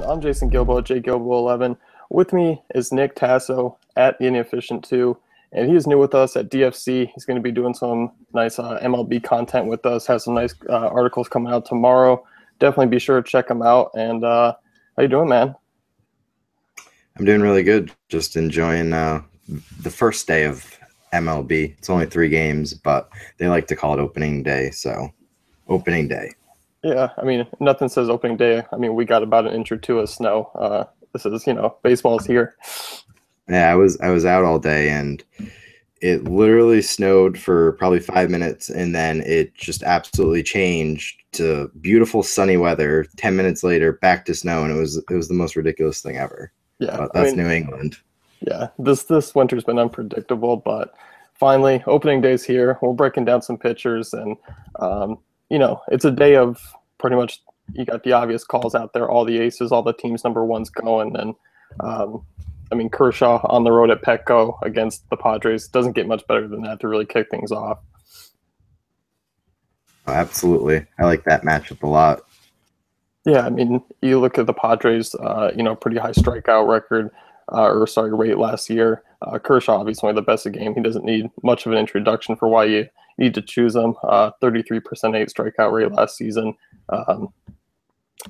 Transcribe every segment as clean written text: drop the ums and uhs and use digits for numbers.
I'm Jason Gilbo, JGilbo11. With me is Nick Tasso at the Inefficient 2, and he is new with us at DFC. He's going to be doing some nice MLB content with us, has some nice articles coming out tomorrow. Definitely be sure to check him out. And how you doing, man? I'm doing really good. Just enjoying the first day of MLB. It's only 3 games, but they like to call it opening day. So, opening day. Yeah, I mean, nothing says opening day. I mean, we got about an inch or two of snow. This is, baseball's here. Yeah, I was out all day, and it literally snowed for probably 5 minutes, and then it just absolutely changed to beautiful sunny weather. 10 minutes later, back to snow, and it was the most ridiculous thing ever. Yeah, But I that's mean, New England. yeah, this winter's been unpredictable, but finally, opening day's here. We're breaking down some pitchers, and it's a day of pretty much you got the obvious calls out there, all the aces, all the teams' number ones going, and Kershaw on the road at Petco against the Padres doesn't get much better than that to really kick things off. Oh, absolutely, I like that matchup a lot. Yeah, I mean, you look at the Padres, pretty high strikeout record, rate last year. Kershaw, obviously, one of the best of the game. He doesn't need much of an introduction for why you need to choose him. 33% strikeout rate last season.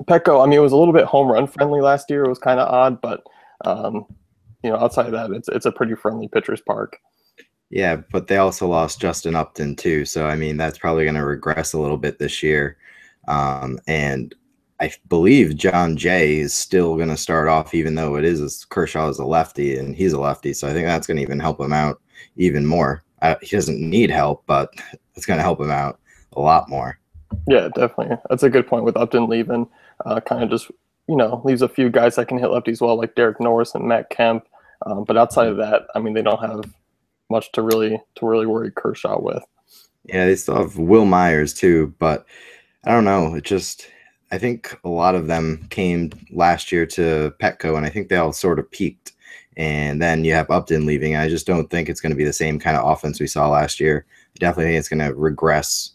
Petco, I mean, it was a little bit home run friendly last year. It was kind of odd, but outside of that, it's a pretty friendly pitcher's park. Yeah, but they also lost Justin Upton too, so I mean that's probably going to regress a little bit this year. And I believe John Jay is still going to start off, even though Kershaw is a lefty and he's a lefty. So I think that's going to even help him out even more. He doesn't need help, but it's going to help him out a lot more. Yeah, definitely. That's a good point with Upton leaving. Kind of just, leaves a few guys that can hit lefties well, like Derek Norris and Matt Kemp. But outside of that, I mean, they don't have much to really worry Kershaw with. Yeah, they still have Will Myers too, but I don't know. I think a lot of them came last year to Petco, and I think they all sort of peaked. And then you have Upton leaving. I just don't think it's going to be the same kind of offense we saw last year. I definitely think it's going to regress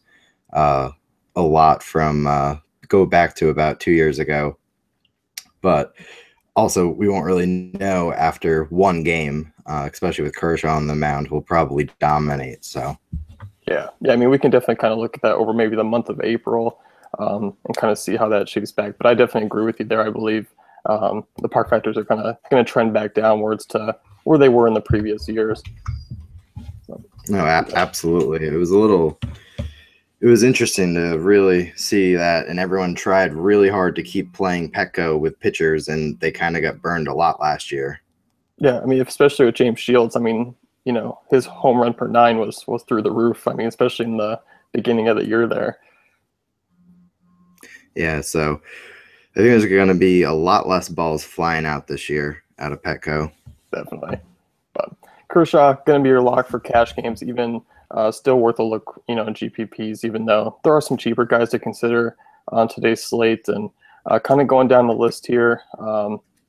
a lot from go back to about 2 years ago. But also, we won't really know after one game, especially with Kershaw on the mound, who will probably dominate. So, yeah. I mean, we can definitely kind of look at that over maybe the month of April and kind of see how that shapes back. But I definitely agree with you there. I believe the park factors are kind of going to trend back downwards to where they were in the previous years. So, no, absolutely. It was interesting to really see that, and everyone tried really hard to keep playing Petco with pitchers, and they kind of got burned a lot last year. Yeah, I mean, especially with James Shields, I mean, his home run per 9 was through the roof. I mean, especially in the beginning of the year there. Yeah, so I think there's going to be a lot less balls flying out this year out of Petco. Definitely. But Kershaw, going to be your lock for cash games, even still worth a look, in GPPs, even though there are some cheaper guys to consider on today's slate. And kind of going down the list here,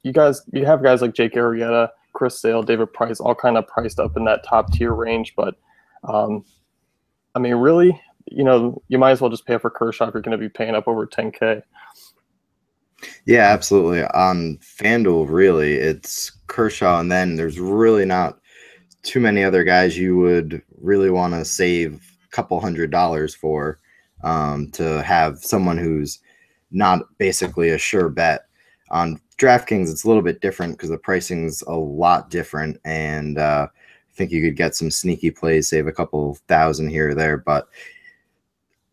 you have guys like Jake Arrieta, Chris Sale, David Price, all kind of priced up in that top tier range. But I mean, really, you might as well just pay for Kershaw if you're going to be paying up over 10K. Yeah, absolutely. On FanDuel, really, it's Kershaw, and then there's really not too many other guys you would really want to save a couple $100 for to have someone who's not basically a sure bet. On DraftKings, it's a little bit different because the pricing's a lot different, and I think you could get some sneaky plays, save a couple thousand here or there. But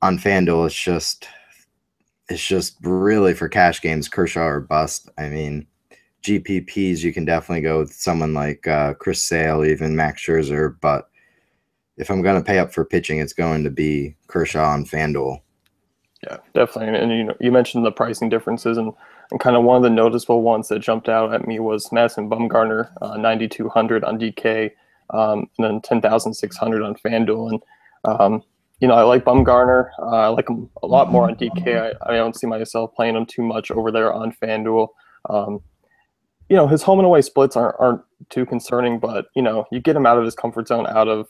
on FanDuel, it's just really for cash games, Kershaw or bust. I mean, GPPs, you can definitely go with someone like Chris Sale, even Max Scherzer. But if I'm going to pay up for pitching, it's going to be Kershaw on FanDuel. Yeah, definitely. And you mentioned the pricing differences, and kind of one of the noticeable ones that jumped out at me was Madison Bumgarner, 9,200 on DK, and then 10,600 on FanDuel. And I like Bumgarner. I like him a lot more on DK. I don't see myself playing him too much over there on FanDuel. His home and away splits aren't too concerning, but you get him out of his comfort zone, out of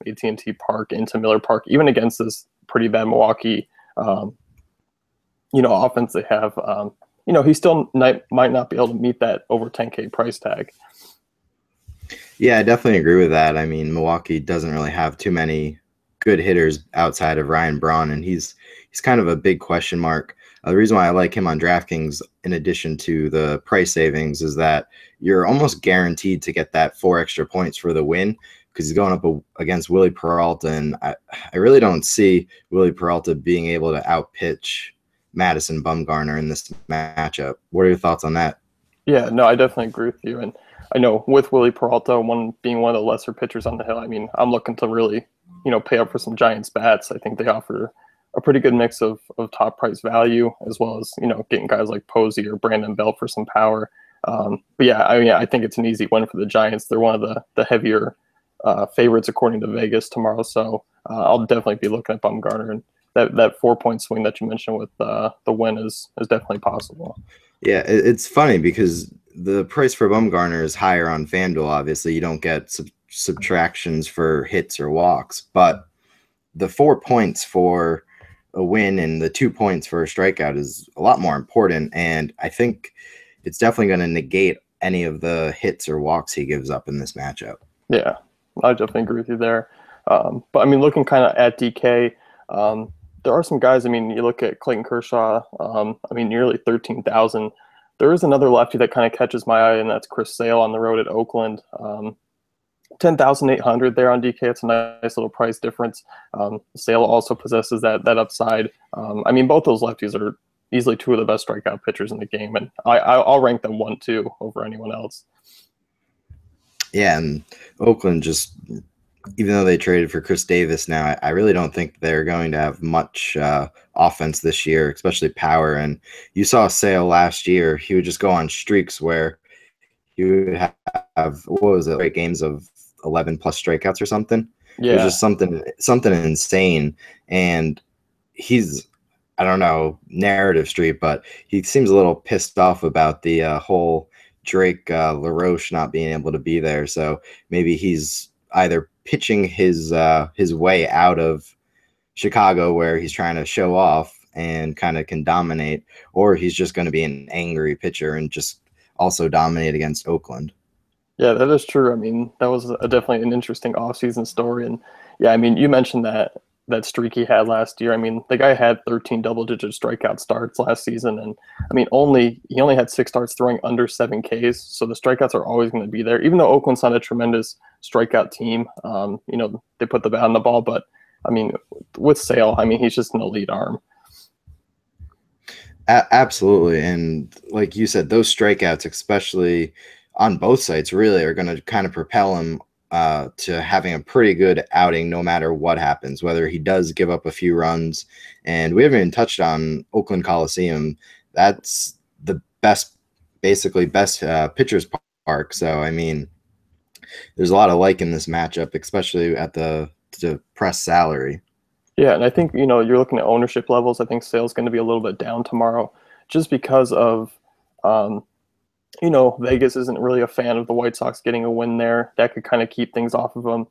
AT&T Park into Miller Park, even against this pretty bad Milwaukee offense they have. he still might not be able to meet that over 10K price tag. Yeah, I definitely agree with that. I mean, Milwaukee doesn't really have too many good hitters outside of Ryan Braun, and he's kind of a big question mark. The reason why I like him on DraftKings, in addition to the price savings, is that you're almost guaranteed to get that 4 extra points for the win because he's going up against Willie Peralta, and I really don't see Willie Peralta being able to outpitch Madison Bumgarner in this matchup. What are your thoughts on that? Yeah, no, I definitely agree with you. And I know with Willie Peralta, being one of the lesser pitchers on the hill, I mean, I'm looking to really, pay up for some Giants bats. I think they offer a pretty good mix of top price value, as well as, getting guys like Posey or Brandon Belt for some power. But yeah, I mean, I think it's an easy win for the Giants. They're one of the heavier favorites according to Vegas tomorrow. So I'll definitely be looking at Bumgarner, and that 4 point swing that you mentioned with the win is definitely possible. Yeah, it's funny because the price for Bumgarner is higher on FanDuel. Obviously, you don't get subtractions for hits or walks, but the 4 points for a win and the 2 points for a strikeout is a lot more important. And I think it's definitely going to negate any of the hits or walks he gives up in this matchup. Yeah, I definitely agree with you there. But I mean, looking kind of at DK, there are some guys. I mean, you look at Clayton Kershaw. I mean, nearly 13,000. There is another lefty that kind of catches my eye, and that's Chris Sale on the road at Oakland. 10,800 there on DK. It's a nice little price difference. Sale also possesses that upside. I mean, both those lefties are easily two of the best strikeout pitchers in the game, and I'll rank them 1-2 over anyone else. Yeah, and Oakland just, even though they traded for Chris Davis now, I really don't think they're going to have much offense this year, especially power. And you saw Sale last year; he would just go on streaks where he would have, what was it, like games of 11 plus strikeouts or something. It was Yeah, just something insane. And he's, I don't know, narrative street, but he seems a little pissed off about the whole Drake LaRoche not being able to be there. So maybe he's either pitching his way out of Chicago, where he's trying to show off and kind of can dominate, or he's just going to be an angry pitcher and just also dominate against Oakland. yeah, that is true. I mean, that was definitely an interesting offseason story. And yeah, I mean, you mentioned that streak he had last year. I mean, the guy had 13 double-digit strikeout starts last season, and I mean, he only had 6 starts throwing under 7 Ks. So the strikeouts are always going to be there, even though Oakland's not a tremendous strikeout team. They put the bat on the ball, but I mean, with Sale, I mean, he's just an elite arm. Absolutely. And like you said, those strikeouts, especially on both sides, really are going to kind of propel him to having a pretty good outing no matter what happens, whether he does give up a few runs. And we haven't even touched on Oakland Coliseum. That's the basically best pitcher's park. So, I mean, there's a lot of like in this matchup, especially at the depressed salary. Yeah, and I think, you're looking at ownership levels. I think Sale's going to be a little bit down tomorrow just because of, Vegas isn't really a fan of the White Sox getting a win there. That could kind of keep things off of them.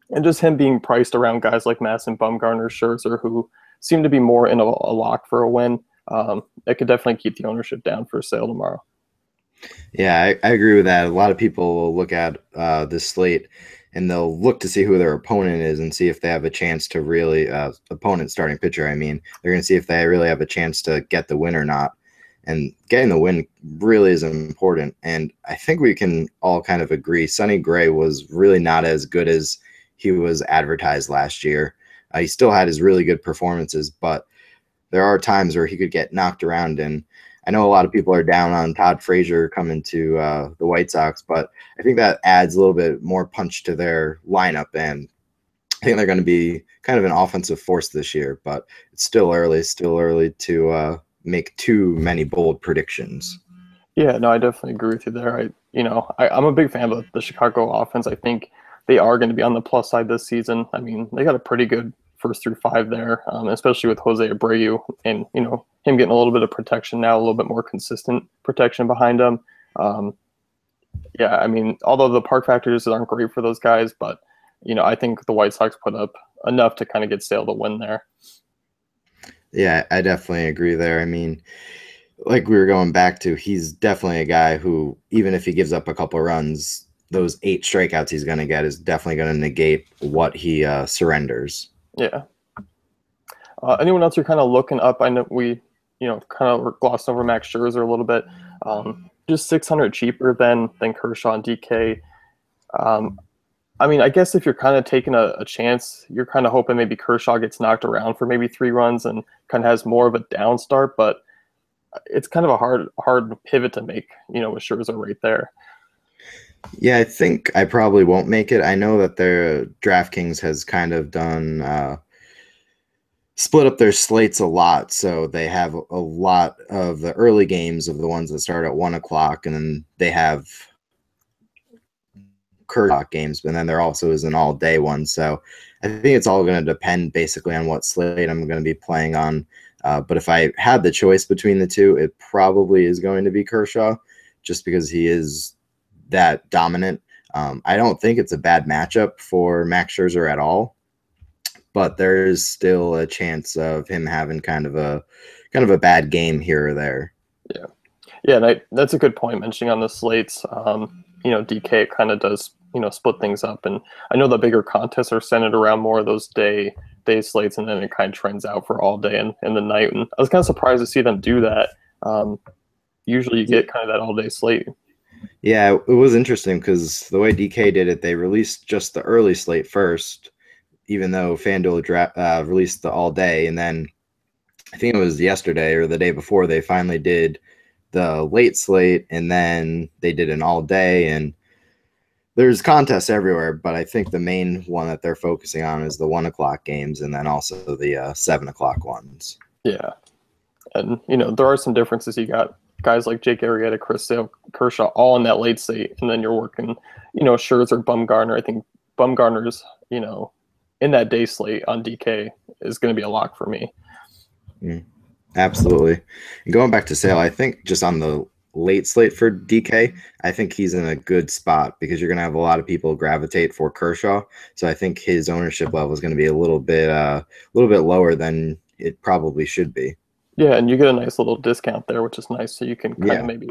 And just him being priced around guys like Madison Bumgarner, Scherzer, who seem to be more in a lock for a win, that could definitely keep the ownership down for Sale tomorrow. Yeah, I agree with that. A lot of people will look at this slate and they'll look to see who their opponent is and see if they have a chance to really opponent starting pitcher. I mean, they're going to see if they really have a chance to get the win or not. And getting the win really is important. And I think we can all kind of agree Sonny Gray was really not as good as he was advertised last year. He still had his really good performances, but there are times where he could get knocked around. And I know a lot of people are down on Todd Frazier coming to the White Sox, but I think that adds a little bit more punch to their lineup. And I think they're going to be kind of an offensive force this year, but it's still early to make too many bold predictions. Yeah, no, I definitely agree with you there. I'm a big fan of the Chicago offense. I think they are going to be on the plus side this season. I mean, they got a pretty good first through 5 there, especially with Jose Abreu and, him getting a little bit of protection now, a little bit more consistent protection behind him. Yeah, I mean, although the park factors aren't great for those guys, but, I think the White Sox put up enough to kind of get Sale to win there. Yeah, I definitely agree there. I mean, like we were going back to, he's definitely a guy who, even if he gives up a couple runs, those 8 strikeouts he's going to get is definitely going to negate what he surrenders. Yeah. Anyone else you're kind of looking up? I know we, kind of glossed over Max Scherzer a little bit. Just 600 cheaper than Kershaw and DK. I mean, I guess if you're kind of taking a chance, you're kind of hoping maybe Kershaw gets knocked around for maybe 3 runs and kind of has more of a down start, but it's kind of a hard pivot to make, with Scherzer right there. Yeah, I think I probably won't make it. I know that their DraftKings has kind of done split up their slates a lot, so they have a lot of the early games of the ones that start at 1 o'clock, and then they have Kershaw games, but then there also is an all-day one. So I think it's all going to depend basically on what slate I'm going to be playing on. But if I had the choice between the two, it probably is going to be Kershaw, just because he is that dominant. I don't think it's a bad matchup for Max Scherzer at all, but there is still a chance of him having kind of a bad game here or there. Yeah. Yeah, and that's a good point mentioning on the slates. DK kind of does, split things up. And I know the bigger contests are centered around more of those day slates, and then it kind of trends out for all day and the night. And I was kind of surprised to see them do that. Usually you get kind of that all day slate. Yeah, it was interesting because the way DK did it, they released just the early slate first, even though FanDuel released the all day. And then I think it was yesterday or the day before, they finally did the late slate, and then they did an all day. And there's contests everywhere, but I think the main one that they're focusing on is the 1 o'clock games, and then also the 7 o'clock ones. Yeah. And, there are some differences. You got guys like Jake Arrieta, Chris Sale, Kershaw, all in that late slate, and then you're working, Scherzer, Bumgarner. I think Bumgarner's, in that day slate on DK is going to be a lock for me. Absolutely. And going back to Sale, I think just on the late slate for DK, I think he's in a good spot because you're going to have a lot of people gravitate for Kershaw. So I think his ownership level is going to be a little bit lower than it probably should be. Yeah, and you get a nice little discount there, which is nice. So you can kind of maybe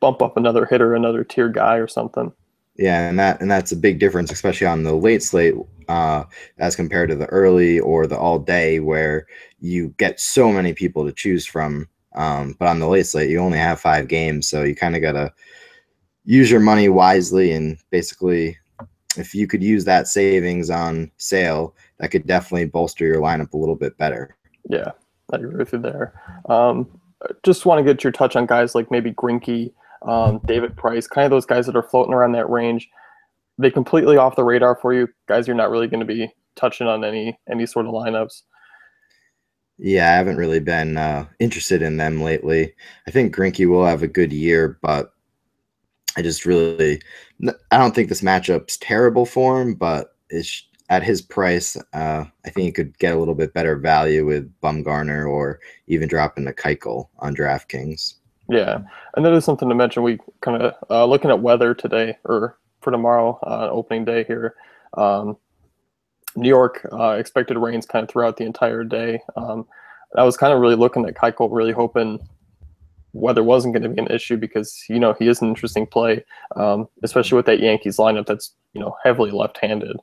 bump up another hitter, another tier guy or something. Yeah, and that's a big difference, especially on the late slate as compared to the early or the all day, where you get so many people to choose from. But on the late slate, you only have 5 games, so you kind of got to use your money wisely. And basically, if you could use that savings on Sale, that could definitely bolster your lineup a little bit better. Yeah, I agree with you there. Just want to get your touch on guys like maybe Greinke, David Price, kind of those guys that are floating around that range. They completely off the radar for you, guys. You're not really going to be touching on any sort of lineups. Yeah, I haven't really been interested in them lately. I think Greinke will have a good year, but I don't think this matchup's terrible for him, but it's at his price. I think you could get a little bit better value with Bumgarner or even dropping to Keuchel on DraftKings. Yeah, and that is something to mention. We kind of looking at weather today or for tomorrow, opening day here. New York expected rains kind of throughout the entire day. I was kind of really looking at Keuchel, really hoping weather wasn't going to be an issue because, he is an interesting play, especially with that Yankees lineup that's, heavily left-handed.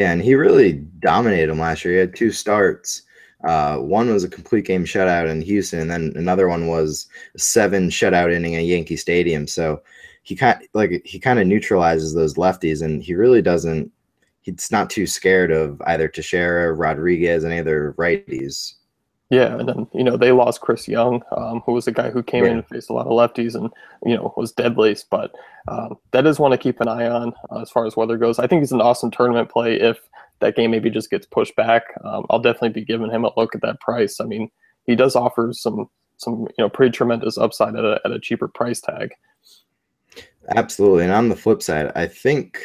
Yeah, and he really dominated them last year. He had 2 starts. One was a complete game shutout in Houston, and then another one was a 7 shutout inning at Yankee Stadium. So he kind of neutralizes those lefties, and he really doesn't. He's not too scared of either Teixeira, Rodriguez, any other righties. Yeah, and then, they lost Chris Young, who was a guy who came in and faced a lot of lefties and, was deadly. But that is one to keep an eye on as far as weather goes. I think he's an awesome tournament play if that game maybe just gets pushed back. I'll definitely be giving him a look at that price. I mean, he does offer some pretty tremendous upside at a cheaper price tag. Absolutely. And on the flip side, I think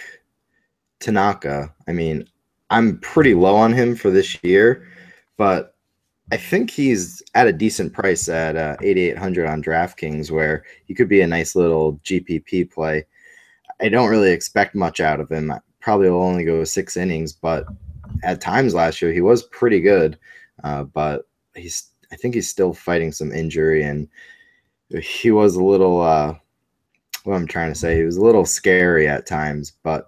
Tanaka, I mean, I'm pretty low on him for this year, but I think he's at a decent price at 8,800 on DraftKings, where he could be a nice little GPP play. I don't really expect much out of him. Probably will only go 6 innings, but at times last year he was pretty good. But I think he's still fighting some injury, and he was a little what I'm trying to say, he was a little scary at times, but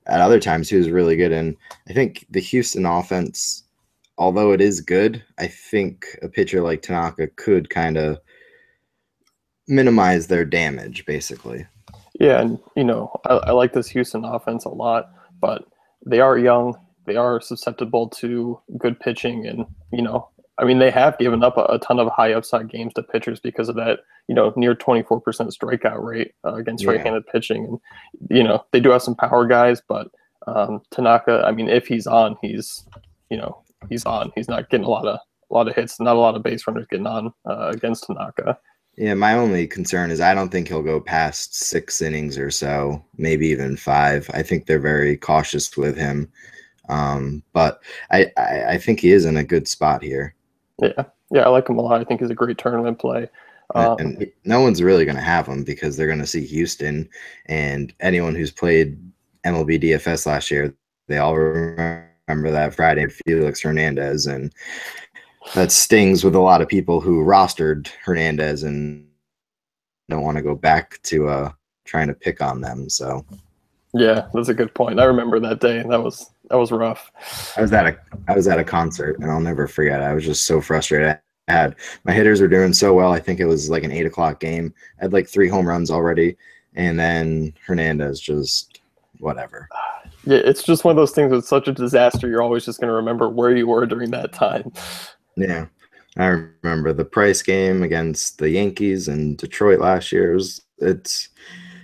at other times he was really good. And I think the Houston offense, although it is good, I think a pitcher like Tanaka could kind of minimize their damage, basically. Yeah, and I like this Houston offense a lot, but they are young. They are susceptible to good pitching, and I mean, they have given up a ton of high upside games to pitchers because of that, near 24% strikeout rate against Yeah. right-handed pitching, and they do have some power guys, but Tanaka, I mean, if he's on, he's on. He's not getting a lot of hits, not a lot of base runners getting on against Tanaka. Yeah, my only concern is I don't think he'll go past 6 innings or so, maybe even 5. I think they're very cautious with him. But I think he is in a good spot here. Yeah, I like him a lot. I think he's a great tournament play. And no one's really going to have him because they're going to see Houston, and anyone who's played MLB DFS last year, they all remember that Friday Felix Hernandez, and that stings with a lot of people who rostered Hernandez and don't want to go back to trying to pick on them. So yeah, that's a good point. I remember that day, and that was rough. I was at a concert, and I'll never forget. I was just so frustrated. My hitters were doing so well. I think it was like an 8 o'clock game. I had like 3 home runs already, and then Hernandez just whatever. Yeah, it's just one of those things with such a disaster. You're always just going to remember where you were during that time. Yeah, I remember the Price game against the Yankees and Detroit last year. It's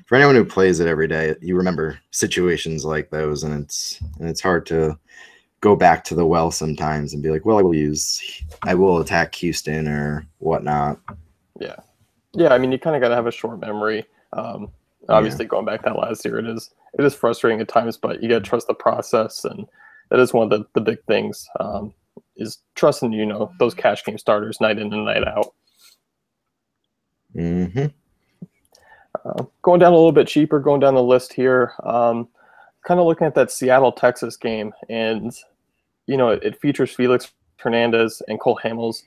for anyone who plays it every day, you remember situations like those, and it's hard to go back to the well sometimes and be like, well, I will attack Houston or whatnot. Yeah. I mean, you kind of got to have a short memory. Obviously, going back that last year, it is frustrating at times, but you got to trust the process, and that is one of the big things. Is trusting those cash game starters night in and night out. Mm-hmm. Going down a little bit cheaper, going down the list here. Kind of looking at that Seattle Texas game, and it features Felix Hernandez and Cole Hamels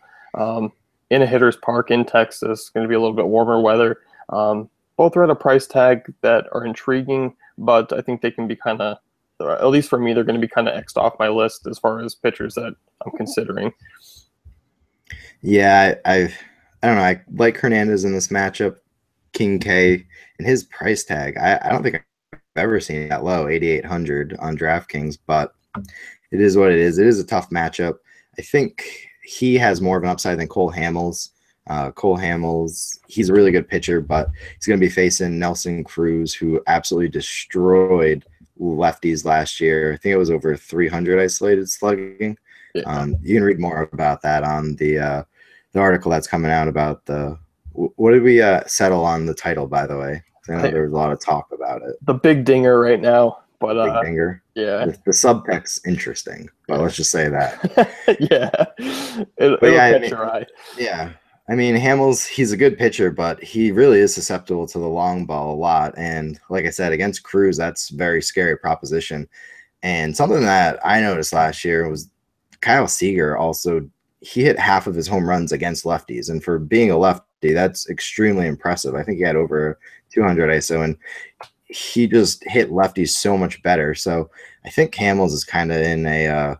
in a hitter's park in Texas. Going to be a little bit warmer weather. Both are at a price tag that are intriguing, but I think they can be kind of, at least for me, they're going to be kind of X'd off my list as far as pitchers that I'm considering. Yeah, I don't know. I like Hernandez in this matchup. King K and his price tag. I don't think I've ever seen it that low, 8,800 on DraftKings, but it is what it is. It is a tough matchup. I think he has more of an upside than Cole Hamels. Cole Hamels, he's a really good pitcher, but he's going to be facing Nelson Cruz, who absolutely destroyed lefties last year. I think it was over 300 isolated slugging. Yeah. You can read more about that on the article that's coming out about the. What did we settle on the title, by the way? I know there was a lot of talk about it. The big dinger right now, but big dinger. Yeah. The subtext's interesting, but let's just say that. Yeah. It'll catch your eye. Yeah. I mean, Hamels, he's a good pitcher, but he really is susceptible to the long ball a lot. And like I said, against Cruz, that's a very scary proposition. And something that I noticed last year was Kyle Seager also, he hit half of his home runs against lefties. And for being a lefty, that's extremely impressive. I think he had over 200 ISO, and he just hit lefties so much better. So I think Hamels is kind of in a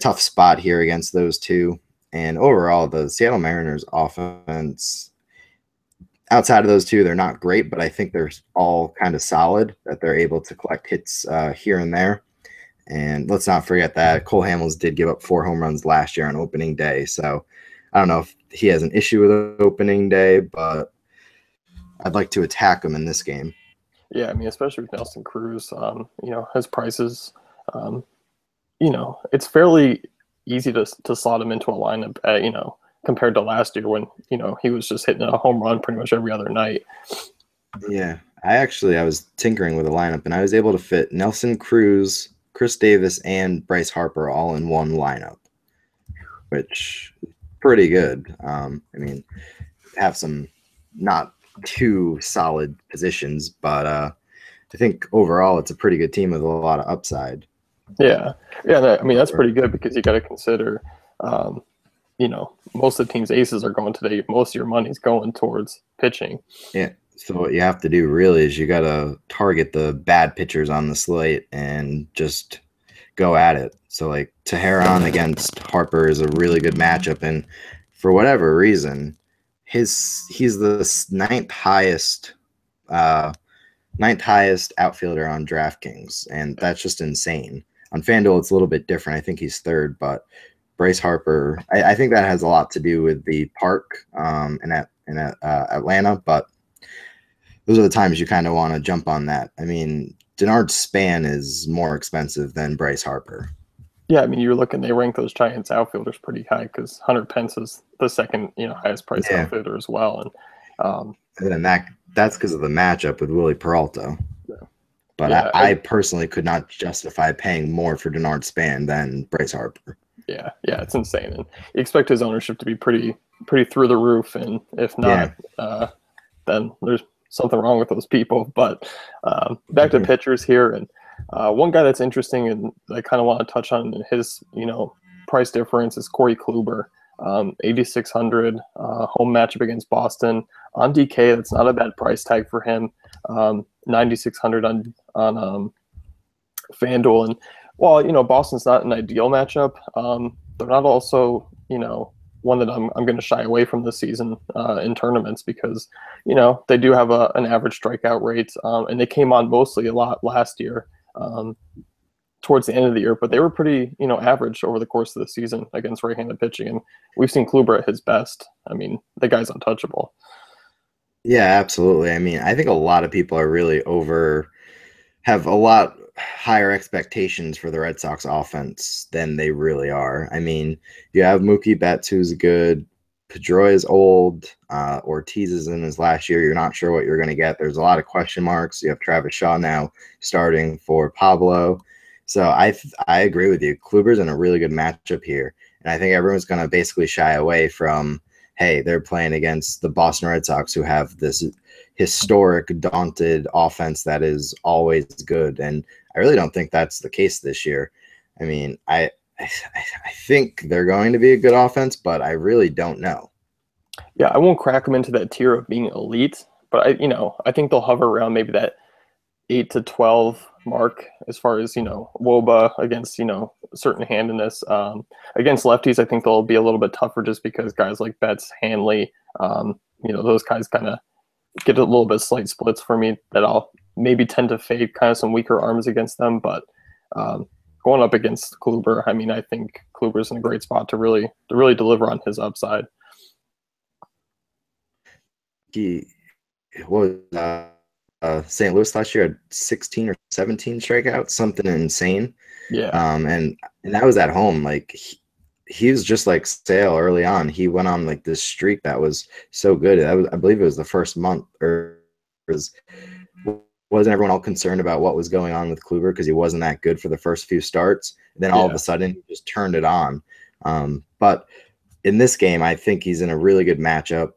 tough spot here against those two. And overall, the Seattle Mariners offense, outside of those two, they're not great, but I think they're all kind of solid, that they're able to collect hits here and there. And let's not forget that Cole Hamels did give up 4 home runs last year on opening day. So I don't know if he has an issue with opening day, but I'd like to attack him in this game. Yeah, I mean, especially with Nelson Cruz, his prices, it's fairly easy to slot him into a lineup, compared to last year when, he was just hitting a home run pretty much every other night. Yeah, I was tinkering with a lineup, and I was able to fit Nelson Cruz, Chris Davis, and Bryce Harper all in one lineup, which is pretty good. I mean, have some not too solid positions, but I think overall it's a pretty good team with a lot of upside. Yeah. I mean, that's pretty good because you got to consider, most of the team's aces are going today. Most of your money's going towards pitching. Yeah. So what you have to do really is you got to target the bad pitchers on the slate and just go at it. So like Teheran against Harper is a really good matchup, and for whatever reason, he's the ninth highest outfielder on DraftKings, and that's just insane. On FanDuel, it's a little bit different. I think he's third, but Bryce Harper, I think that has a lot to do with the park in Atlanta, but those are the times you kind of want to jump on that. I mean, Denard Span is more expensive than Bryce Harper. Yeah, I mean, you're looking, they rank those Giants outfielders pretty high because Hunter Pence is the second, highest priced outfielder as well. And then that's because of the matchup with Willie Peralta. Yeah. But yeah, I personally could not justify paying more for Denard Span than Bryce Harper. Yeah, it's insane. And you expect his ownership to be pretty through the roof. And if not, then there's something wrong with those people. But back to pitchers here. And one guy that's interesting and I kind of want to touch on his, price difference is Corey Kluber. 8,600 home matchup against Boston on DK. That's not a bad price tag for him. 9,600 on FanDuel. And while Boston's not an ideal matchup, they're not also one that I'm going to shy away from this season in tournaments because they do have an average strikeout rate, and they came on mostly a lot last year. Towards the end of the year, but they were pretty, average over the course of the season against right-handed pitching. And we've seen Kluber at his best. I mean, the guy's untouchable. Yeah, absolutely. I mean, I think a lot of people are really have a lot higher expectations for the Red Sox offense than they really are. I mean, you have Mookie Betts, who's good. Pedroia is old. Ortiz is in his last year. You're not sure what you're going to get. There's a lot of question marks. You have Travis Shaw now starting for Pablo. So I agree with you. Kluber's in a really good matchup here. And I think everyone's going to basically shy away from, hey, they're playing against the Boston Red Sox who have this historic, daunted offense that is always good. And I really don't think that's the case this year. I mean, I think they're going to be a good offense, but I really don't know. Yeah, I won't crack them into that tier of being elite, but I think they'll hover around maybe that 8 to 12 mark as far as WOBA against certain handedness. Against lefties, I think they'll be a little bit tougher just because guys like Betts, Hanley, those guys kind of get a little bit slight splits for me that I'll maybe tend to fade kind of some weaker arms against them. But going up against Kluber, I mean, I think Kluber's in a great spot to really deliver on his upside. He was St. Louis last year had 16 or 17 strikeouts, something insane. Yeah. And that was at home. Like he was just like Sale early on. He went on like this streak that was so good. I believe it was the first month, or wasn't everyone all concerned about what was going on with Kluber because he wasn't that good for the first few starts. And then all of a sudden he just turned it on. But in this game, I think he's in a really good matchup.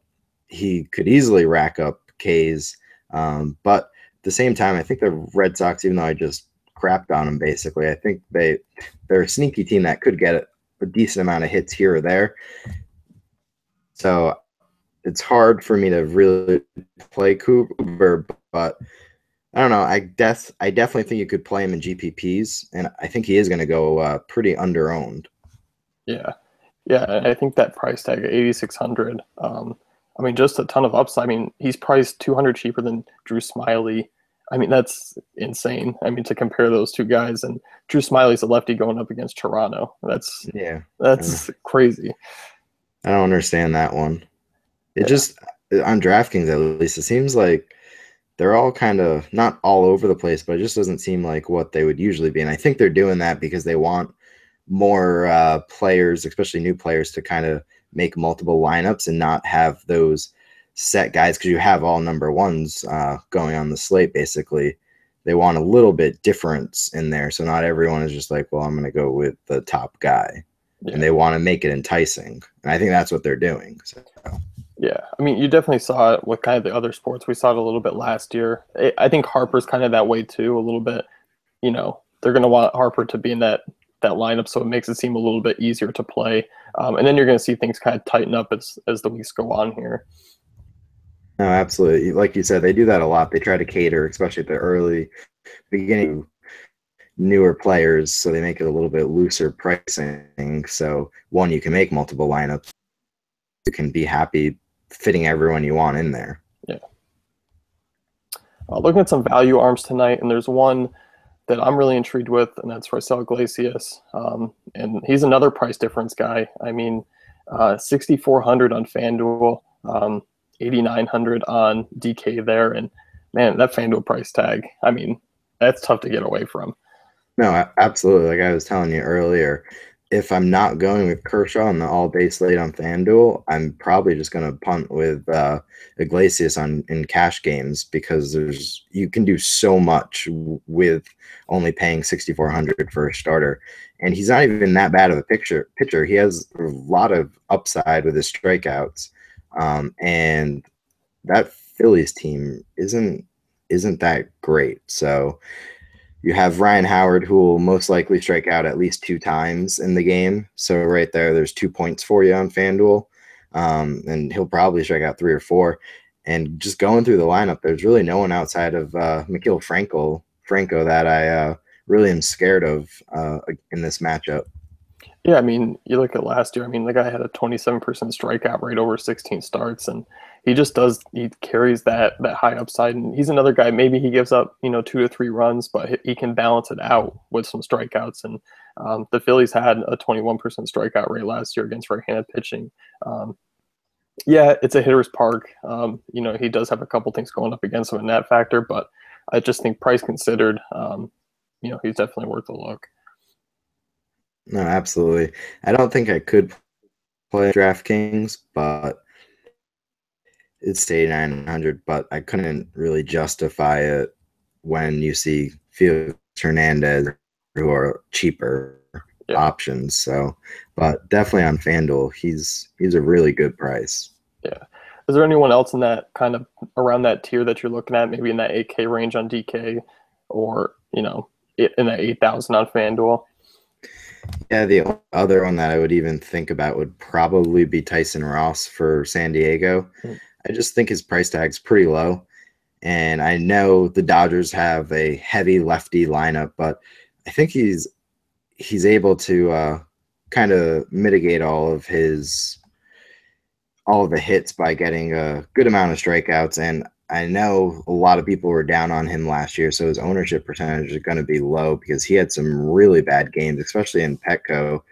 He could easily rack up Ks. But at the same time, I think the Red Sox, even though I just crapped on them basically, I think they're a sneaky team that could get a decent amount of hits here or there. So it's hard for me to really play Kluber, but I don't know. I definitely think you could play him in GPPs, and I think he is going to go pretty underowned. Yeah. I think that price tag at 8,600. I mean, just a ton of upside. I mean, he's priced 200 cheaper than Drew Smyly. I mean, that's insane. I mean, to compare those two guys, and Drew Smiley's a lefty going up against Toronto. That's crazy. I don't understand that one. It just, on DraftKings at least, it seems like they're all kind of not all over the place, but it just doesn't seem like what they would usually be. And I think they're doing that because they want more players, especially new players, to kind of make multiple lineups and not have those set guys, because you have all number ones going on the slate. Basically, they want a little bit difference in there, so not everyone is just like, well, I'm going to go with the top guy. And they want to make it enticing, and I think that's what they're doing. So. Yeah, I mean, you definitely saw it with kind of the other sports. We saw it a little bit last year. I think Harper's kind of that way too, a little bit. They're going to want Harper to be in that that lineup, so it makes it seem a little bit easier to play. And then you're going to see things kind of tighten up as the weeks go on here. No, absolutely. Like you said, they do that a lot. They try to cater, especially at the early beginning, newer players, so they make it a little bit looser pricing. So one, you can make multiple lineups. You can be happy fitting everyone you want in there. Yeah. Looking at some value arms tonight, and there's one that I'm really intrigued with, and that's Raisel Iglesias. And he's another price difference guy. I mean, 6,400 on FanDuel, 8,900 on DK there, and man, that FanDuel price tag, I mean, that's tough to get away from. No, absolutely. Like I was telling you earlier, if I'm not going with Kershaw on the all-day slate on FanDuel, I'm probably just going to punt with Iglesias in cash games, because you can do so much with only paying 6,400 for a starter. And he's not even that bad of a pitcher. He has a lot of upside with his strikeouts. And that Phillies team isn't that great. So you have Ryan Howard, who will most likely strike out at least 2 times in the game. So right there's 2 points for you on FanDuel. And he'll probably strike out 3 or 4. And just going through the lineup, there's really no one outside of Maikel Franco that I really am scared of in this matchup. Yeah, I mean, you look at last year, I mean, the guy had a 27% strikeout rate over 16 starts, and he carries that high upside. And he's another guy, maybe he gives up, 2 to 3 runs, but he can balance it out with some strikeouts. And the Phillies had a 21% strikeout rate last year against right-handed pitching. Yeah, it's a hitter's park. He does have a couple things going up against him in that factor, but I just think price considered, he's definitely worth a look. No, absolutely. I don't think I could play DraftKings, but it's 8,900, but I couldn't really justify it when you see Felix Hernandez, who are cheaper options. So, but definitely on FanDuel, he's a really good price. Yeah. Is there anyone else in that kind of around that tier that you're looking at, maybe in that 8K range on DK, or in that 8,000 on FanDuel? Yeah, the other one that I would even think about would probably be Tyson Ross for San Diego. I just think his price tag's pretty low. And I know the Dodgers have a heavy lefty lineup, but I think he's able to kind of mitigate all of the hits by getting a good amount of strikeouts. And I know a lot of people were down on him last year, so his ownership percentage is going to be low because he had some really bad games, especially in Petco.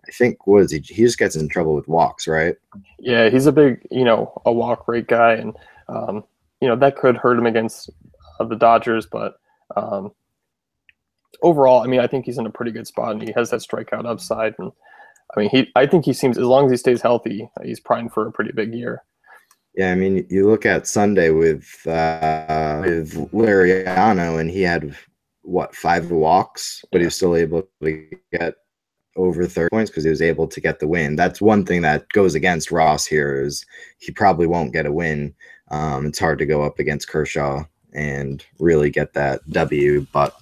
I think he just gets in trouble with walks, right? Yeah, he's a big, a walk rate guy, and that could hurt him against the Dodgers, but overall, I mean, I think he's in a pretty good spot, and he has that strikeout upside. And I mean, I think he seems, as long as he stays healthy, he's primed for a pretty big year. Yeah, I mean, you look at Sunday with Lariano, and he had 5 walks, but he was still able to get over 30 points because he was able to get the win. That's one thing that goes against Ross here, is he probably won't get a win. It's hard to go up against Kershaw and really get that W, but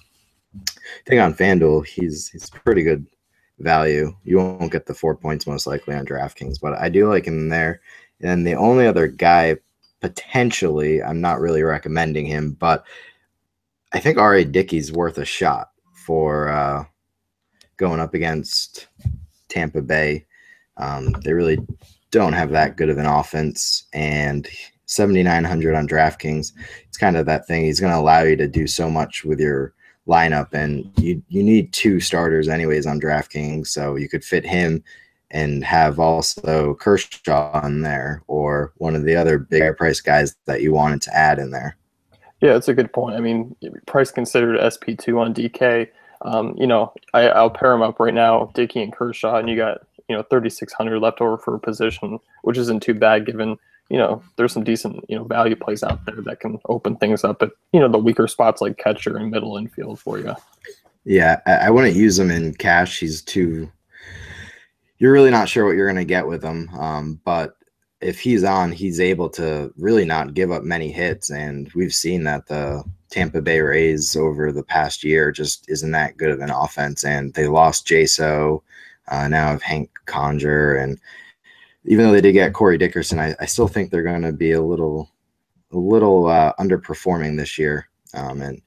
I think on FanDuel, he's pretty good value. You won't get the 4 points most likely on DraftKings, but I do like him there. And the only other guy, potentially, I'm not really recommending him, but I think R.A. Dickey's worth a shot for going up against Tampa Bay. They really don't have that good of an offense, and 7,900 on DraftKings, it's kind of that thing. He's going to allow you to do so much with your lineup, and you need 2 starters anyways on DraftKings, so you could fit him and have also Kershaw on there, or one of the other bigger price guys that you wanted to add in there. Yeah, it's a good point. I mean, price considered SP2 on DK. I'll pair them up right now, Dickey and Kershaw, and you got 3,600 left over for a position, which isn't too bad given there's some decent value plays out there that can open things up at the weaker spots like catcher and middle infield for you. Yeah, I wouldn't use him in cash. You're really not sure what you're going to get with him. But if he's on, he's able to really not give up many hits. And we've seen that the Tampa Bay Rays over the past year just isn't that good of an offense. And they lost Jaso, now have Hank Conger. And even though they did get Corey Dickerson, I still think they're going to be a little underperforming this year. And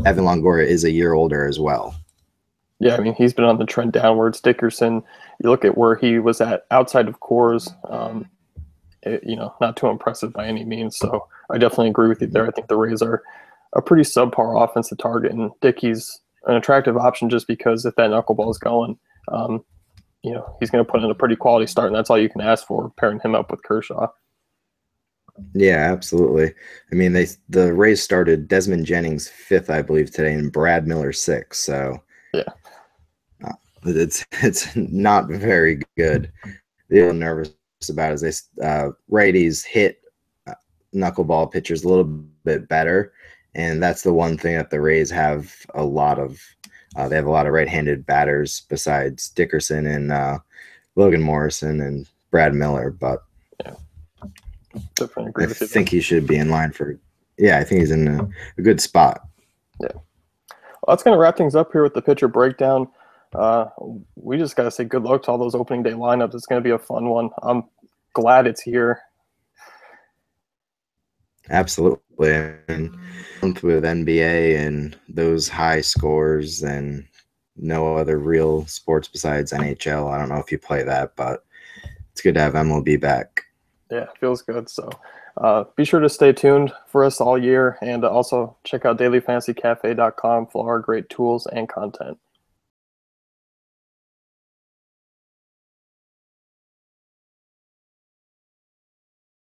Evan Longoria is a year older as well. Yeah, I mean, he's been on the trend downwards. Dickerson, you look at where he was at outside of Coors, not too impressive by any means. So I definitely agree with you there. I think the Rays are a pretty subpar offensive target, and Dickey's an attractive option just because if that knuckleball is going, he's going to put in a pretty quality start, and that's all you can ask for, pairing him up with Kershaw. Yeah, absolutely. I mean, the Rays started Desmond Jennings 5th, I believe, today, and Brad Miller 6th. So yeah, it's not very good. They're nervous about is righties hit knuckleball pitchers a little bit better, and that's the one thing that the Rays have a lot of. They have a lot of right-handed batters besides Dickerson and Logan Morrison and Brad Miller, but yeah, definitely agree with you. I think he should be in line for. Yeah, I think he's in a good spot. Yeah. Well, that's going to wrap things up here with the pitcher breakdown. We just got to say good luck to all those opening day lineups. It's going to be a fun one. I'm glad it's here. Absolutely. And with NBA and those high scores and no other real sports besides NHL. I don't know if you play that, but it's good to have MLB back. Yeah, feels good. So be sure to stay tuned for us all year, and also check out dailyfantasycafe.com for our great tools and content.